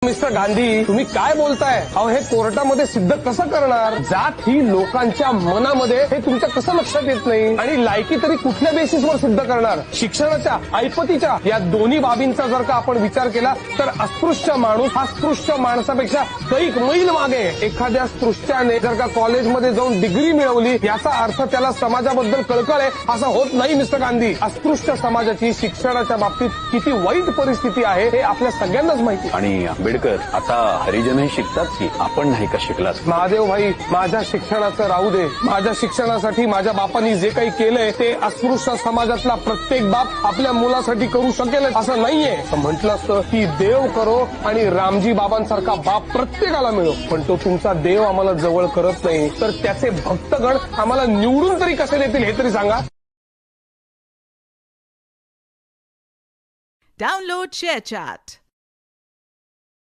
Mister Gandhi, तुम्ही काय बोलताय? अहो, हे कोर्टामध्ये सिद्ध कसं करणार? जात ही लोकांच्या मनामध्ये, हे तुमच्या कसं लक्षात येत नाही? आणि लायकी तरी कुठल्या बेसिसवर सिद्ध करणार? शिक्षणाच्या, ऐपतीच्या या दोन्ही बाबींचा जर का आपण विचार केला तर अस्पृश्य माणूस हा स्पृश्य माणसापेक्षा कैक मैल मागे. एखाद्या स्पृश्याने जर का कॉलेजमध्ये जाऊन डिग्री मिळवली याचा अर्थ त्याला समाजाबद्दल कळकळ आहे असं होत नाही. मिस्टर गांधी, अस्पृश्य समाजाची शिक्षणाच्या बाबतीत किती वाईट परिस्थिती आहे हे आपल्या सगळ्यांनाच माहिती. आणि आंबेडकर, आता हरिजनही शिकतात की आपण नाही का शिकलात? महादेव भाई, माझ्या शिक्षणाचं राहू दे. माझ्या शिक्षणासाठी माझ्या बापांनी जे काही केलंय ते अस्पृश्य समाजातला प्रत्येक बाप आपल्या मुलासाठी करू शकेल असं नाहीये. म्हटलं असतं की देव करो आणि रामजी बाबांसारखा बाप प्रत्येकाला मिळो, पण तो तुमचा देव आम्हाला जवळ करत नाही तर त्याचे भक्तगण आम्हाला निवडून तरी कसे देतील हे तरी सांगा. Download ShareChat.